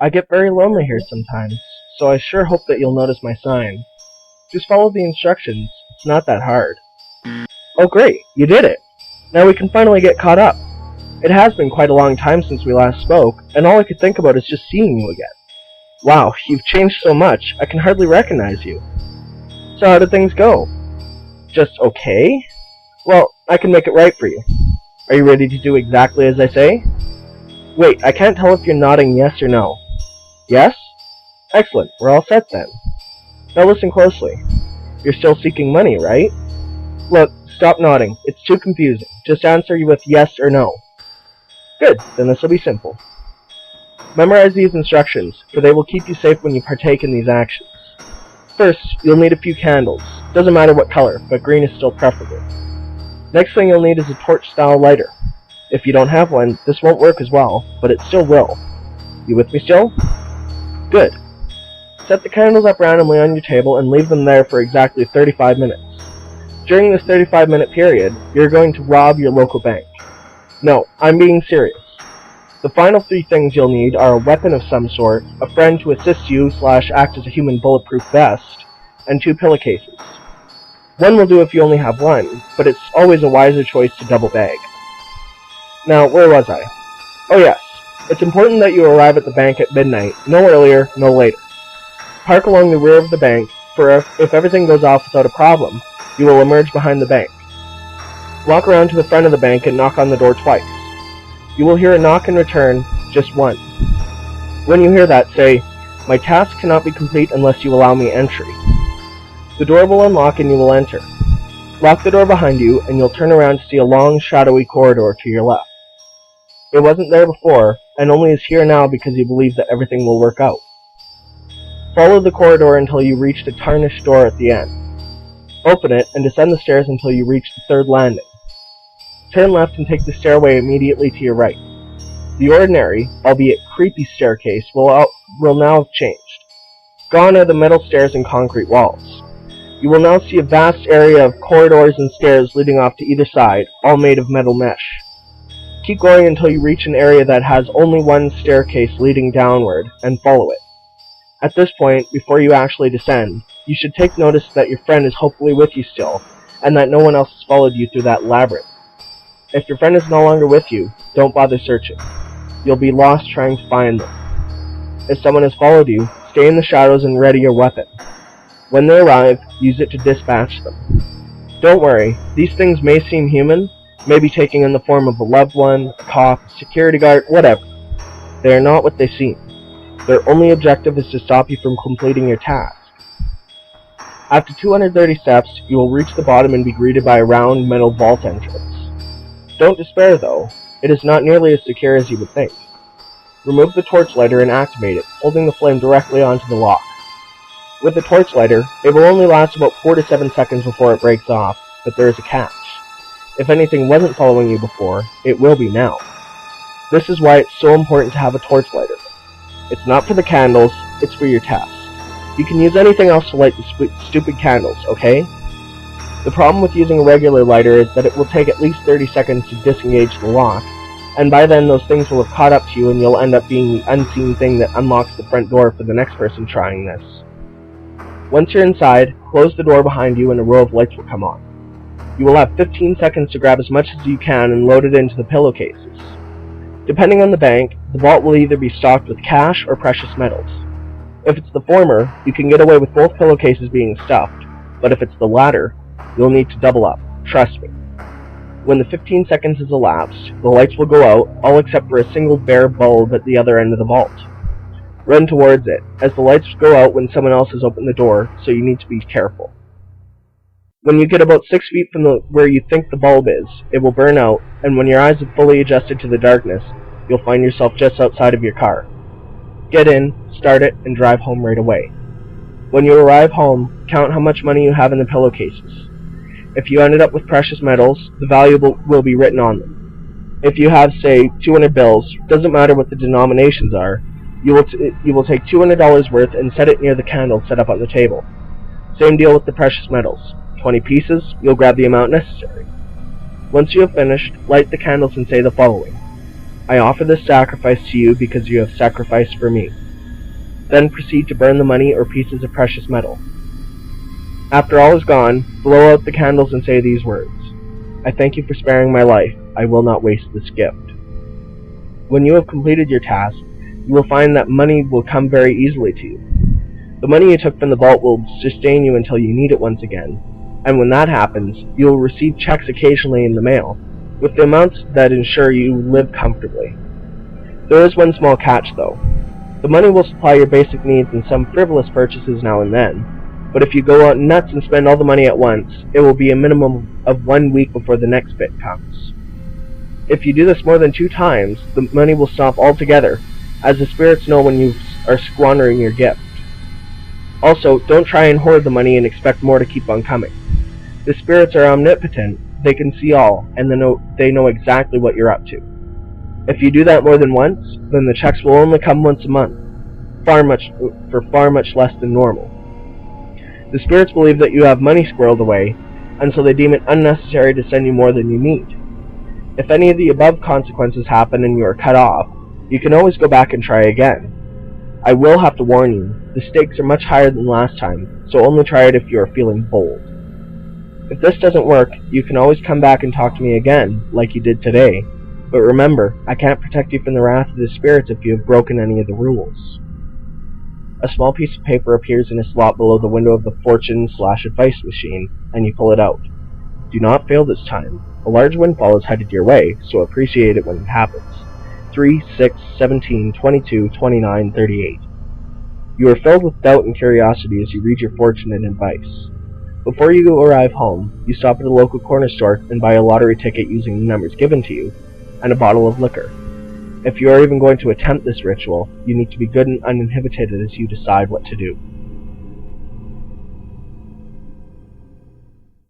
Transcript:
I get very lonely here sometimes, so I sure hope that you'll notice my sign. Just follow the instructions. It's not that hard. Oh great, you did it! Now we can finally get caught up. It has been quite a long time since we last spoke, and all I could think about is just seeing you again. Wow, you've changed so much, I can hardly recognize you. So how did things go? Just okay? Well, I can make it right for you. Are you ready to do exactly as I say? Wait, I can't tell if you're nodding yes or no. Yes? Excellent, we're all set then. Now listen closely. You're still seeking money, right? Look, stop nodding. It's too confusing. Just answer you with yes or no. Good, then this will be simple. Memorize these instructions, for they will keep you safe when you partake in these actions. First, you'll need a few candles. Doesn't matter what color, but green is still preferable. Next thing you'll need is a torch-style lighter. If you don't have one, this won't work as well, but it still will. You with me still? Good. Set the candles up randomly on your table and leave them there for exactly 35 minutes. During this 35-minute period, you're going to rob your local bank. No, I'm being serious. The final 3 things you'll need are a weapon of some sort, a friend to assist you / act as a human bulletproof vest, and 2 pillowcases. One will do if you only have one, but it's always a wiser choice to double bag. Now, where was I? Oh yes, it's important that you arrive at the bank at midnight, no earlier, no later. Park along the rear of the bank, for if everything goes off without a problem, you will emerge behind the bank. Walk around to the front of the bank and knock on the door twice. You will hear a knock in return, just one. When you hear that, say, "My task cannot be complete unless you allow me entry." The door will unlock and you will enter. Lock the door behind you and you'll turn around to see a long, shadowy corridor to your left. It wasn't there before, and only is here now because you believe that everything will work out. Follow the corridor until you reach the tarnished door at the end. Open it and descend the stairs until you reach the 3rd landing. Turn left and take the stairway immediately to your right. The ordinary, albeit creepy staircase will now have changed. Gone are the metal stairs and concrete walls. You will now see a vast area of corridors and stairs leading off to either side, all made of metal mesh. Keep going until you reach an area that has only one staircase leading downward, and follow it. At this point, before you actually descend, you should take notice that your friend is hopefully with you still, and that no one else has followed you through that labyrinth. If your friend is no longer with you, don't bother searching. You'll be lost trying to find them. If someone has followed you, stay in the shadows and ready your weapon. When they arrive, use it to dispatch them. Don't worry, these things may seem human, maybe taking in the form of a loved one, a cop, a security guard, whatever. They are not what they seem. Their only objective is to stop you from completing your task. After 230 steps, you will reach the bottom and be greeted by a round metal vault entrance. Don't despair though, it is not nearly as secure as you would think. Remove the torch lighter and activate it, holding the flame directly onto the lock. With the torch lighter, it will only last about 4 to 7 seconds before it breaks off, but there is a catch. If anything wasn't following you before, it will be now. This is why it's so important to have a torch lighter. It's not for the candles, it's for your task. You can use anything else to light the stupid candles, okay? The problem with using a regular lighter is that it will take at least 30 seconds to disengage the lock, and by then those things will have caught up to you and you'll end up being the unseen thing that unlocks the front door for the next person trying this. Once you're inside, close the door behind you and a row of lights will come on. You will have 15 seconds to grab as much as you can and load it into the pillowcases. Depending on the bank, the vault will either be stocked with cash or precious metals. If it's the former, you can get away with both pillowcases being stuffed, but if it's the latter, you'll need to double up, trust me. When the 15 seconds has elapsed, the lights will go out, all except for a single bare bulb at the other end of the vault. Run towards it, as the lights go out when someone else has opened the door, so you need to be careful. When you get about 6 feet from where you think the bulb is, it will burn out, and when your eyes have fully adjusted to the darkness, you'll find yourself just outside of your car. Get in, start it, and drive home right away. When you arrive home, count how much money you have in the pillowcases. If you ended up with precious metals, the value will be written on them. If you have, say, 200 bills, doesn't matter what the denominations are, you will take $200 worth and set it near the candle set up on the table. Same deal with the precious metals. 20 pieces, you'll grab the amount necessary. Once you have finished, light the candles and say the following. I offer this sacrifice to you because you have sacrificed for me. Then proceed to burn the money or pieces of precious metal. After all is gone, blow out the candles and say these words: I thank you for sparing my life. I will not waste this gift. When you have completed your task, you will find that money will come very easily to you. The money you took from the vault will sustain you until you need it once again, and when that happens, you will receive checks occasionally in the mail, with the amounts that ensure you live comfortably. There is one small catch, though. The money will supply your basic needs and some frivolous purchases now and then, but if you go out nuts and spend all the money at once, it will be a minimum of 1 week before the next bit comes. If you do this more than 2 times, the money will stop altogether, as the spirits know when you are squandering your gift. Also, don't try and hoard the money and expect more to keep on coming. The spirits are omnipotent, they can see all, and they know exactly what you're up to. If you do that more than once, then the checks will only come once a month, for far much less than normal. The spirits believe that you have money squirreled away, and so they deem it unnecessary to send you more than you need. If any of the above consequences happen and you are cut off, you can always go back and try again. I will have to warn you, the stakes are much higher than last time, so only try it if you are feeling bold. If this doesn't work, you can always come back and talk to me again, like you did today, but remember, I can't protect you from the wrath of the spirits if you have broken any of the rules. A small piece of paper appears in a slot below the window of the fortune/advice machine, and you pull it out. Do not fail this time. A large windfall is headed your way, so appreciate it when it happens. 3, 6, 17, 22, 29, 38. You are filled with doubt and curiosity as you read your fortune and advice. Before you arrive home, you stop at a local corner store and buy a lottery ticket using the numbers given to you, and a bottle of liquor. If you are even going to attempt this ritual, you need to be good and uninhibited as you decide what to do.